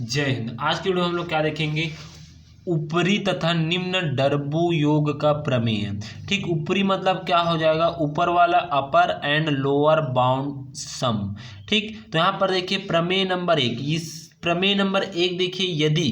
जय हिंद। आज की वीडियो हम लोग क्या देखेंगे, ऊपरी तथा निम्न डर्बू योग का प्रमेय। ठीक, ऊपरी मतलब क्या हो जाएगा, ऊपर वाला, अपर एंड लोअर बाउंड सम। ठीक, तो यहाँ पर देखिए प्रमेय नंबर 1। इस प्रमेय नंबर 1 देखिए, यदि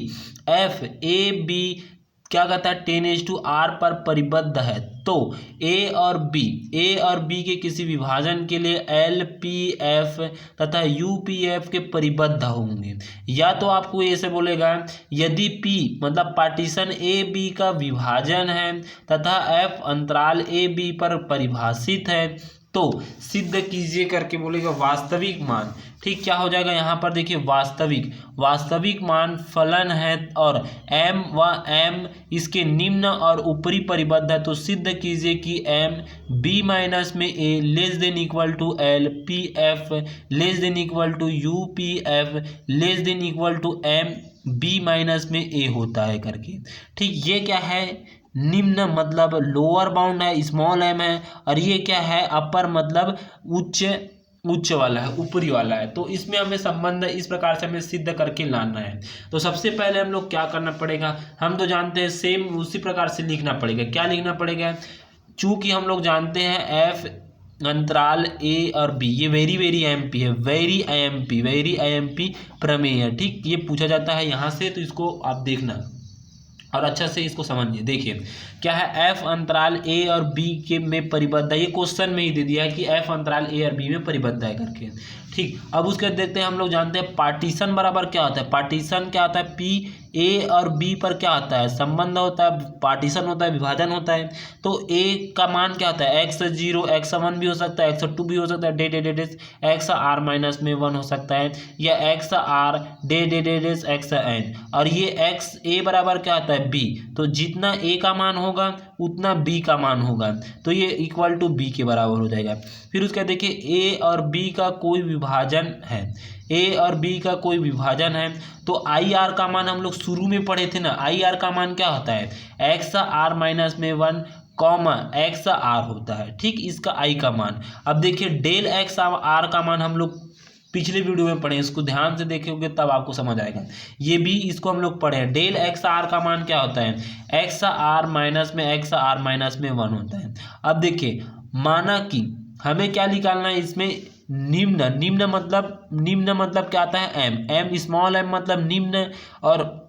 एफ ए बी क्या कहता है 10:r पर परिबद्ध है तो ए और बी के किसी विभाजन के लिए एल पी एफ तथा यू पी एफ के परिबद्ध होंगे। या तो आपको ऐसे बोलेगा, यदि पी मतलब पार्टीशन ए बी का विभाजन है तथा एफ अंतराल ए बी पर परिभाषित है तो सिद्ध कीजिए करके बोलेगा वास्तविक मान। ठीक, क्या हो जाएगा यहाँ पर देखिए, वास्तविक मान फलन है और m व m इसके निम्न और ऊपरी परिबद्ध है तो सिद्ध कीजिए कि m b माइनस में a less than equal to l p f less than equal to u p f less than equal to m b minus में a होता है करके। ठीक, ये क्या है, निम्न मतलब लोअर बाउंड है, स्मॉल m है, और ये क्या है, अपर मतलब उच्च वाला है, ऊपरी वाला है। तो इसमें हमें संबंध इस प्रकार से हमें सिद्ध करके लाना है। तो सबसे पहले हम लोग क्या करना पड़ेगा, हम तो जानते हैं सेम उसी प्रकार से लिखना पड़ेगा। क्या लिखना पड़ेगा, चूंकि हम लोग जानते हैं एफ अंतराल ए और बी ये वेरी आईएमपी है, वेरी आईएमपी प्रमेय है। ठीक, ये पूछा जाता है यहाँ से, तो इसको आप देखना और अच्छा से इसको समझिए। देखिए क्या है, एफ अंतराल ए और बी के में परिबद्ध है, ये क्वेश्चन में ही दे दिया है कि एफ अंतराल ए और बी में परिबद्ध है करके। ठीक, अब उसके देखते हैं, हम लोग जानते हैं पार्टीशन बराबर क्या होता है, पार्टीशन क्या होता है, पी ए और बी पर क्या होता है, संबंध होता है, पार्टीशन होता है, विभाजन होता है। तो ए का मान क्या होता है, x0 x1 भी हो सकता है, x2 भी हो सकता है, डे एक्स आर माइनस में 1 हो सकता है, या एक्स आर डे एक्स एन। और ये एक्स ए बराबर क्या होता है, बी, तो जितना ए का मान होगा उतना बी का मान होगा, तो ये इक्वल टू बी के बराबर हो जाएगा। फिर उसका देखिए ए और बी का कोई विभाजन है, ए और बी का कोई विभाजन है तो आई आर का मान हम लोग शुरू में पढ़े थे ना, आई आर का मान क्या होता है, एक्स आर माइनस में 1 कॉमा एक्स आर होता है। ठीक, इसका आई का मान। अब देखिए डेल एक्स आर का मान हम लोग पिछले वीडियो में पढ़े, इसको ध्यान से देखोगे तब आपको समझ आएगा। ये भी इसको हम लोग पढ़े हैं, डेल एक्स आर का मान क्या होता है, एक्स आर माइनस में 1 होता है। अब देखिए माना कि हमें क्या निकालना है इसमें, निम्न मतलब क्या आता है, एम स्मॉल एम मतलब निम्न, और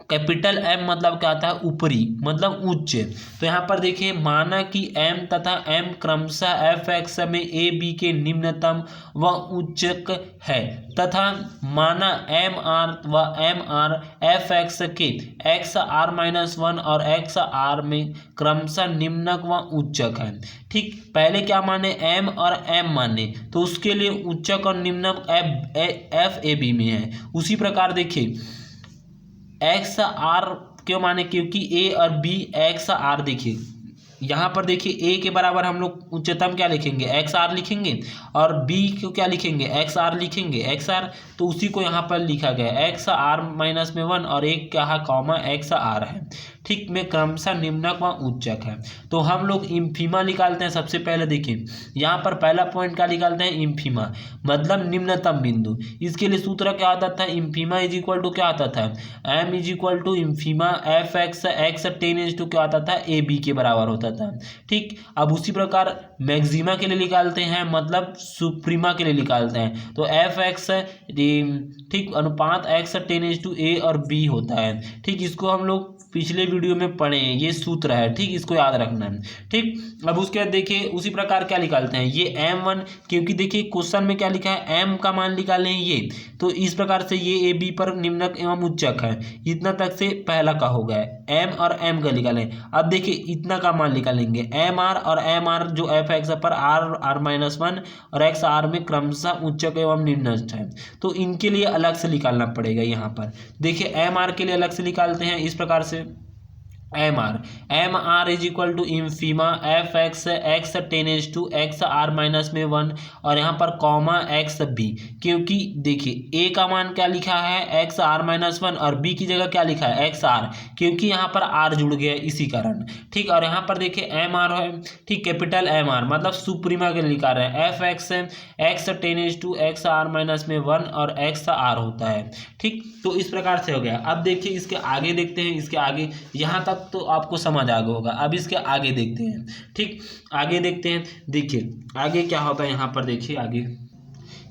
कैपिटल एम मतलब क्या आता है, ऊपरी मतलब उच्च। तो यहाँ पर देखिए माना कि एम तथा एम क्रमशः एफ एक्स में ए बी के निम्नतम व उच्चक है तथा माना एम आर एफ एक्स के एक्स आर माइनस 1 और एक्स आर में क्रमशः निम्नक व उच्चक है। ठीक, पहले क्या माने, एम और एम माने, तो उसके लिए उच्चक और निम्नक एफ ए बी में है। उसी प्रकार देखिए एक्स आर क्यों माने, क्योंकि ए और बी एक्स आर, देखिए यहाँ पर देखिए ए के बराबर हम लोग उच्चतम क्या लिखेंगे, एक्स आर लिखेंगे, और बी को क्या लिखेंगे, एक्स आर लिखेंगे, एक्स आर, तो उसी को यहाँ पर लिखा गया एक्स आर माइनस में 1 और एक क्या है, कॉमा एक्स आर है। ठीक, में क्रमशः निम्नक व उच्चक है। तो हम लोग इम्फीमा निकालते हैं। सबसे पहले देखिए यहाँ पर पहला पॉइंट क्या निकालते हैं, इम्फीमा मतलब निम्नतम बिंदु। इसके लिए सूत्र क्या आता था, इम्फीमा इज इक्वल टू क्या आता था, M is equal to infima F X X 10 क्या आता था, ए बी के बराबर होता था। ठीक, अब उसी प्रकार मैक्सिमा के लिए निकालते हैं, मतलब सुप्रीमा के लिए निकालते हैं, तो एफ एक्स ठीक अनुपात एक्स 10 ए और बी होता है। ठीक, इसको हम लोग पिछले वीडियो में पढ़े हैं, ये सूत्र है। ठीक, इसको याद रखना है। ठीक, अब उसके बाद देखिए उसी प्रकार क्या निकालते हैं, ये m1, क्योंकि देखिए क्वेश्चन में क्या लिखा है, m का मान निकाले हैं ये, तो इस प्रकार से ये ए बी पर निम्नक एवं उच्चक है। इतना तक से पहला का हो गया, m और m का निकालें। अब देखिए इतना का मान निकालेंगे, एम आर और एम आर जो एफ एक्स पर आर माइनस 1 और एक्स आर में क्रमशः उच्चक एवं निम्नक है, तो इनके लिए अलग से निकालना पड़ेगा। यहाँ पर देखिए एम आर के लिए अलग से निकालते हैं इस प्रकार से, M R is equal to infima F X X टेनेज टू एक्स आर माइनस में 1 और यहाँ पर कॉमा एक्स बी, क्योंकि देखिए ए का मान क्या लिखा है एक्स आर माइनस 1 और बी की जगह क्या लिखा है एक्स आर, क्योंकि यहाँ पर आर जुड़ गया इसी कारण। ठीक, और यहाँ पर देखिए एम आर है, ठीक, कैपिटल एम आर मतलब सुप्रीमा के लिखा रहे हैं एफ एक्स एक्स टेनेज टू एक्स आर माइनस में 1 और एक्स आर होता है। ठीक, तो इस प्रकार से हो गया। अब देखिए इसके आगे देखते हैं, इसके आगे यहाँ तक तो आपको समझ आ गया होगा। अब इसके आगे देखते हैं। ठीक, आगे देखते हैं। देखिए आगे क्या होता है, यहाँ पर देखिए आगे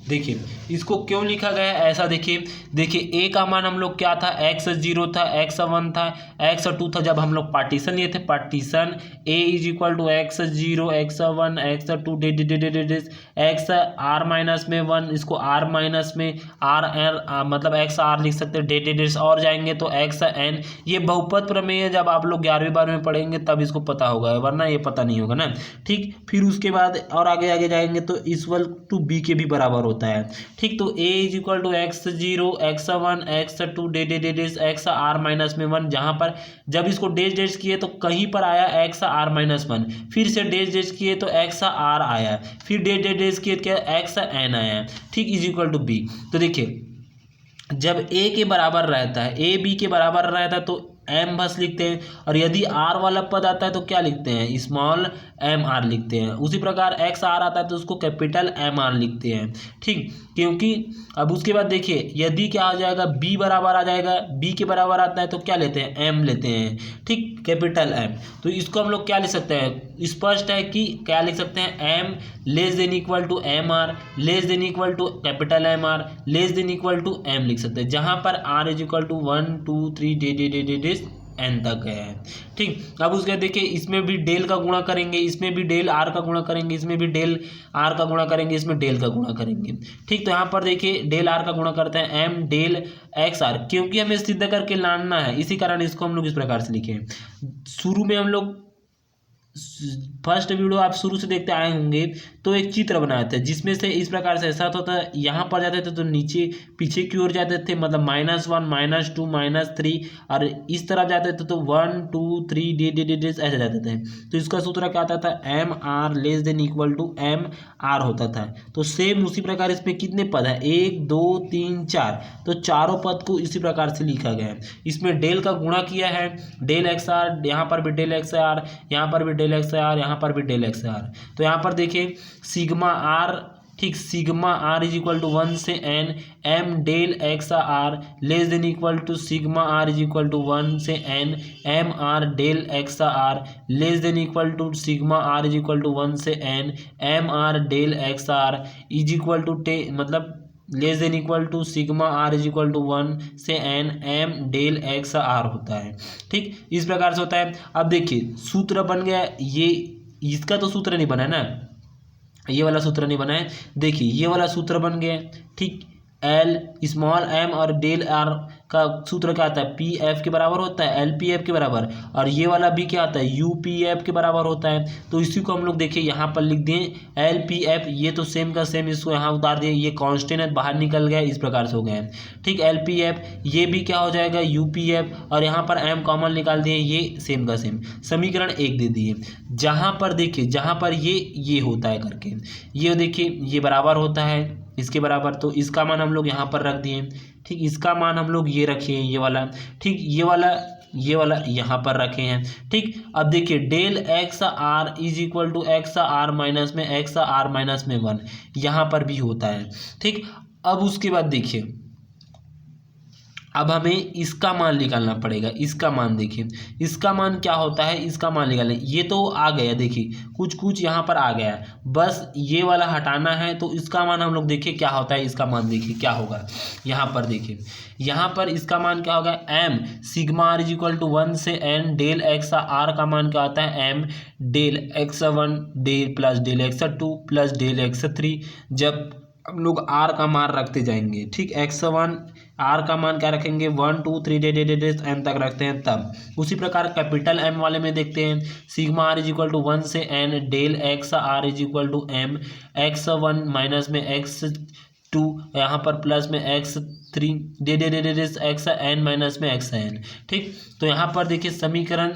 देखिए इसको क्यों लिखा गया है ऐसा। देखिए ए का मान हम लोग क्या था x0 था, x1 था, x2 था। जब हम लोग पार्टीशन लिए थे, partition a is equal to x0 x1 x2 x are minus में 1, इसको आर माइनस में आर एन मतलब एक्स आर लिख सकते हैं, डेट और जाएंगे तो एक्स एन। ये बहुपद प्रमेय जब आप लोग 11वीं 12वीं में पढ़ेंगे तब इसको पता होगा, वरना ये पता नहीं होगा ना। ठीक, फिर उसके बाद और आगे आगे जाएंगे तो इक्वल टू बी के भी बराबर होता है। ठीक, तो a is equal to x0 x1 x2 x are minus में 1, जहाँ पर जब इसको डेज किए तो कहीं पर आया एक्स आर माइनस 1, फिर से डेज किए तो एक्स आर आया, फिर डेज किए क्या एक्स एन आया। ठीक, इज इक्वल टू बी। तो देखिए जब a के बराबर रहता है, a b के बराबर रहता है तो एम बस लिखते हैं, और यदि आर वाला पद आता है तो क्या लिखते हैं स्मॉल एम आर लिखते हैं। उसी प्रकार एक्स आर आता है तो उसको कैपिटल एम आर लिखते हैं। ठीक, क्योंकि अब उसके बाद देखिए यदि क्या आ जाएगा बी बराबर आ जाएगा, बी के बराबर आता है तो क्या लेते हैं एम लेते हैं। ठीक, कैपिटल एम। तो इसको हम लोग क्या लिख सकते हैं, स्पष्ट है कि क्या लिख सकते हैं m less than equal to m r less than equal to capital m r less than equal to m लिख सकते हैं, जहां पर r is equal to 1 2 3 n तक है। ठीक, अब उसके देखिए इसमें भी डेल का गुणा करेंगे, इसमें भी डेल आर का गुणा करेंगे, इसमें भी डेल आर का गुणा करेंगे, इसमें डेल का गुणा करेंगे। ठीक, तो यहाँ पर देखिए डेल आर का गुणा करते हैं एम डेल एक्स आर, क्योंकि हमें सिद्ध करके लाना है, इसी कारण इसको हम लोग इस प्रकार से लिखे। शुरू में हम लोग फर्स्ट वीडियो आप शुरू से देखते आए होंगे तो एक चित्र बनाए थे, जिसमें से इस प्रकार से ऐसा होता है, यहाँ पर जाते थे तो नीचे पीछे की ओर जाते थे, मतलब -1 -2 -3, और इस तरफ जाते थे तो 1 2 3 ऐसे जाते थे। तो इसका सूत्र क्या आता था m r less than equal to m r होता था। तो सेम उसी प्रकार इसमें कितने पद है 1 2 3 4, तो चारों पद को इसी प्रकार से लिखा गया है। इसमें डेल का गुणा किया है, डेल एक्स आर, यहाँ पर भी डेल एक्स आर, यहाँ पर भी डेल एक्स आर, यहाँ पर भी डेल एक्स आर। तो यहाँ पर देखिए सिग्मा आर, ठीक, sigma are is equal to 1 से N M del x R less than equal to sigma are is equal to 1 से N M R del x R less than equal to sigma are is equal to 1 से N M R del x are is equal to मतलब less than equal to sigma are is equal to 1 से N M del x are होता है। ठीक, इस प्रकार से होता है। अब देखिए सूत्र बन गया, ये इसका तो सूत्र नहीं बना है ना, ये वाला सूत्र नहीं बना है। देखिए ये वाला सूत्र बन गया। ठीक, एल स्मॉल एम और डेल आर का सूत्र क्या आता है पी एफ के बराबर होता है, एल पी एफ के बराबर, और ये वाला भी क्या आता है यू पी एफ के बराबर होता है। तो इसी को हम लोग देखिए यहाँ पर लिख दें एल पी एफ, ये तो सेम का सेम, इसको यहाँ उतार दिए, ये कांस्टेंट है बाहर निकल गया, इस प्रकार से हो गया है। ठीक, एल पी एफ ये भी क्या हो जाएगा यू पी एफ, और यहाँ पर एम कॉमन निकाल दिए, ये सेम का सेम, समीकरण 1 दे दिए। जहाँ पर देखिए जहाँ पर ये होता है करके, ये देखिए ये बराबर होता है इसके बराबर, तो इसका मान हम लोग यहाँ पर रख दिए। ठीक, इसका मान हम लोग ये रखे हैं ये वाला। ठीक, ये वाला यहाँ पर रखे हैं। ठीक, अब देखिए del x are is equal to x are minus में एक्स आर माइनस में 1 यहाँ पर भी होता है। ठीक, अब उसके बाद देखिए अब हमें इसका मान निकालना पड़ेगा। इसका मान देखिए, इसका मान क्या होता है, इसका मान निकालना, ये तो आ गया, देखिए कुछ यहाँ पर आ गया, बस ये वाला हटाना है। तो इसका मान हम लोग देखिए क्या होता है, इसका मान देखिए क्या होगा। यहाँ पर देखिए, यहाँ पर इसका मान क्या होगा m sigma are is equal to 1 से एन डेल एक्स आर का मान क्या आता है m del x1 del plus del x2 plus del x3, जब हम लोग आर का मान रखते जाएंगे। ठीक, x1 आर का मान क्या रखेंगे 1 2 3 एम तक रखते हैं तब। उसी प्रकार कैपिटल एम वाले में देखते हैं sigma are is equal to 1 से n del x are is equal to m x1 minus में x2 2, यहाँ पर प्लस में x3 दे दे दे दे दे एक्स एन माइनस में एक्स एन। ठीक, तो यहाँ पर देखिए समीकरण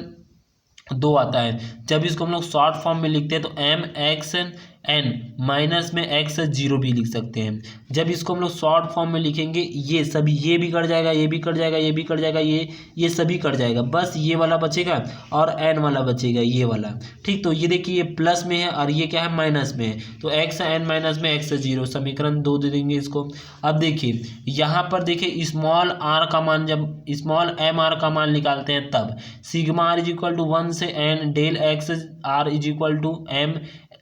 2 आता है। जब इसको हम लोग शॉर्ट फॉर्म में लिखते हैं तो एम एक्स एन माइनस में एक्स 0 भी लिख सकते हैं। जब इसको हम लोग शॉर्ट फॉर्म में लिखेंगे ये सभी, ये भी कट जाएगा, ये भी कट जाएगा, ये भी कट जाएगा, ये सभी कट जाएगा, बस ये वाला बचेगा और एन वाला बचेगा, ये वाला। ठीक, तो ये देखिए ये प्लस में है और ये क्या है, माइनस में है, तो एक्स एन माइनस में एक्स 0, समीकरण 2 दे देंगे इसको। अब देखिए यहाँ पर देखिए स्मॉल आर का मान, जब स्मॉल एम आर का मान निकालते हैं तब sigma are is equal to 1 से n del x are is equal to m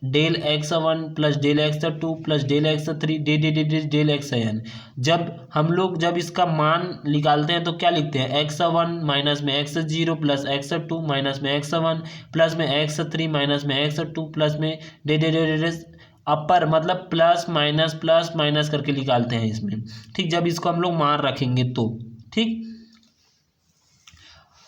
del x 1 plus del x 2 plus del x 3 del x n. जब इसका मान निकालते हैं तो क्या लिखते हैं, x1 माइनस में x0 प्लस x2 माइनस में x1 प्लस में x3 माइनस में x2 प्लस में डे अपर, मतलब प्लस माइनस करके निकालते हैं इसमें। ठीक, जब इसको हम लोग मान रखेंगे तो ठीक,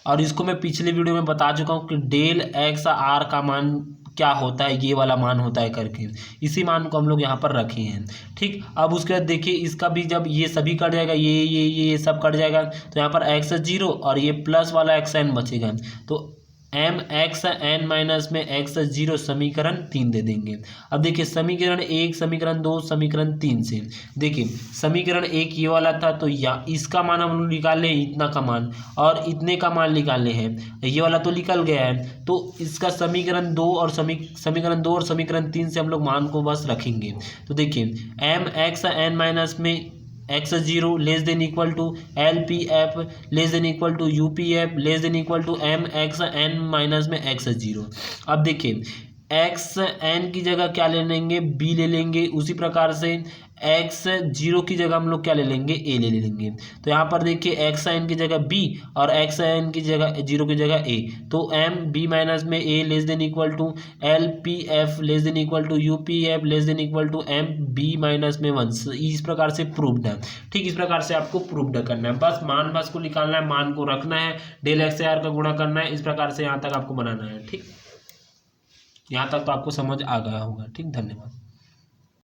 और इसको मैं पिछले वीडियो में बता चुका हूँ कि डेल एक्स आर का मान क्या होता है, ये वाला मान होता है करके, इसी मान को हम लोग यहाँ पर रखे हैं। ठीक, अब उसके बाद देखिए इसका भी जब ये सभी कट जाएगा, ये सब कट जाएगा, तो यहाँ पर एक्स 0 और ये प्लस वाला एक्स एन बचेगा, तो एम एक्स एन माइनस में एक्स 0 समीकरण 3 दे देंगे। अब देखिए समीकरण 1, समीकरण 2, समीकरण 3 से देखिए समीकरण 1 ये वाला था, तो या इसका मान हम लोग निकाले इतना का मान और इतने का मान निकाले हैं, ये वाला तो निकल गया है, तो इसका समीकरण 2 और समीकरण 3 से हम लोग मान को बस रखेंगे। तो देखिए एम एक्स एन माइनस में x0 less than equal to LPF less than equal to UPF less than equal to MXN minus में x0। अब देखिए XN की जगह क्या ले लेंगे, B ले लेंगे, उसी प्रकार से x0 की जगह हम लोग क्या ले लेंगे, A ले लेंगे। तो यहाँ पर देखिए XN की जगह B और XN की जगह 0 की जगह A, तो MB माइनस में A less than equal to LPF less than equal to UPF less than equal to MB minus में 1। इस प्रकार से प्रूव्ड है। ठीक, इस प्रकार से आपको प्रूव्ड करना है, बस को निकालना है, मान को रखना है, डेल एक्स आर का गुणा करना है, इस प्रकार से यहाँ तक आपको बनाना है। ठीक, यहाँ तक तो आपको समझ आ गया होगा। ठीक, धन्यवाद।